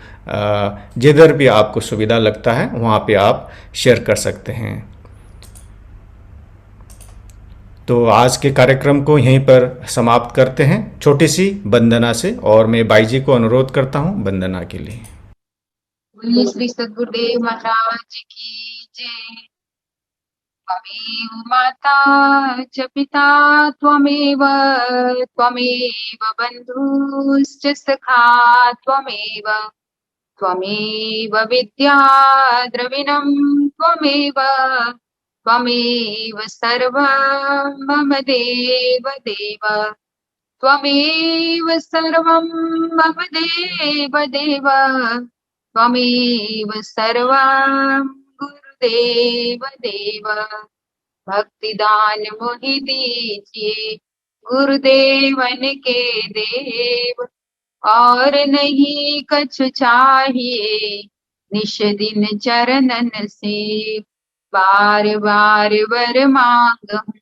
जिधर भी आपको सुविधा लगता है वहाँ पे आप शेयर कर सकते हैं। तो आज के कार्यक्रम को यहीं पर समाप्त करते हैं छोटी सी वंदना से, और मैं बाई जी को अनुरोध करता हूं वंदना के लिए। बोलिए श्री सद्गुरुदेव महाराज की जय। त्वमेव माता च पिता त्वमेव त्वमेव बन्धुश्च सखा त्वमेव त्वमेव विद्या द्रविणं त्वमेव त्वमेव सर्वं मम देव देव त्वमेव सर्वं मम देव देव त्वमेव सर्वं गुरुदेव देव। भक्तिदान मोहि दीजिए गुरुदेवन के देव, और नहीं कछु चाहिए निश दिन चरणन से। बार बार वर मांगहु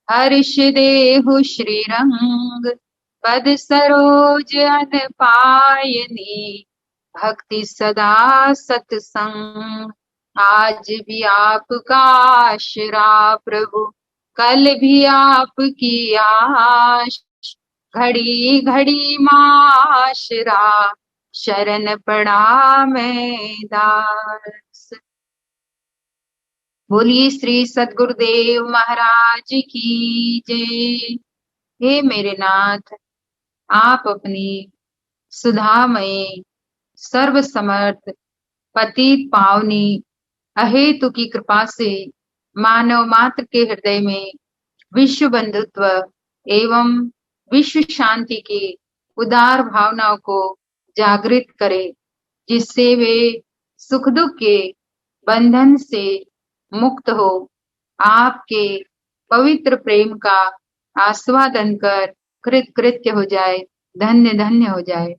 हर्ष देहु श्री रंग, पद सरोज अन पायनी भक्ति सदा सत्संग। आज भी आपका आशरा प्रभु, कल भी आपकी आश, घड़ी घड़ी माशरा शरण पड़ा मैं दास। बोलिए श्री सद्गुरुदेव महाराज की जय। हे मेरे नाथ, आप अपनी सुधामय सर्व समर्थ पतित पावनी अहेतु की कृपा से मानव मात्र के हृदय में विश्व बंधुत्व एवं विश्व शांति की उदार भावनाओं को जागृत करे, जिससे वे सुख दुख के बंधन से मुक्त हो आपके पवित्र प्रेम का आस्वादन कर कृत कृत्य हो जाए, धन्य धन्य हो जाए।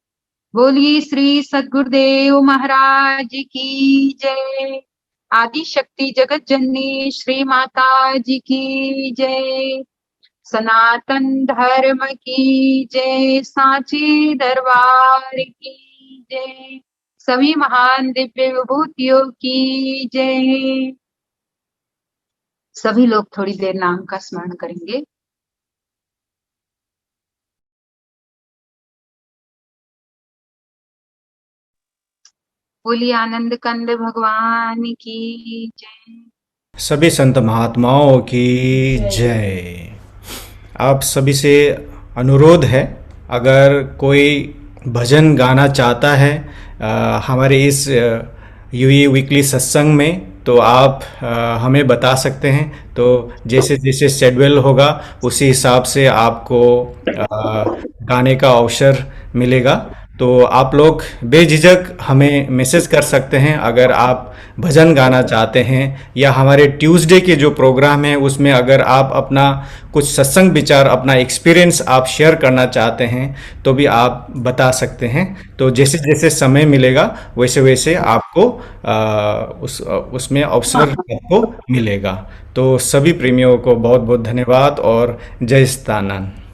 बोलिए श्री सद्गुरुदेव महाराज की जय। आदि शक्ति जगत जननी श्री माता जी की जय। सनातन धर्म की जय। सांची दरबार की जय। सभी महान दिव्य विभूतियों की जय। सभी लोग थोड़ी देर नाम का स्मरण करेंगे। बोलिए आनंद कंद भगवान की जय। सभी संत महात्माओं की जय। आप सभी से अनुरोध है, अगर कोई भजन गाना चाहता है हमारे इस यूई वीकली सत्संग में, तो आप हमें बता सकते हैं। तो जैसे जैसे शेड्यूल होगा उसी हिसाब से आपको गाने का अवसर मिलेगा। तो आप लोग बेझिझक हमें मैसेज कर सकते हैं अगर आप भजन गाना चाहते हैं, या हमारे ट्यूसडे के जो प्रोग्राम है उसमें अगर आप अपना कुछ सत्संग विचार, अपना एक्सपीरियंस आप शेयर करना चाहते हैं तो भी आप बता सकते हैं। तो जैसे जैसे समय मिलेगा वैसे वैसे आपको उसमें अवसर आपको मिलेगा। तो सभी प्रेमियों को बहुत बहुत धन्यवाद और जय सच्चिदानंद।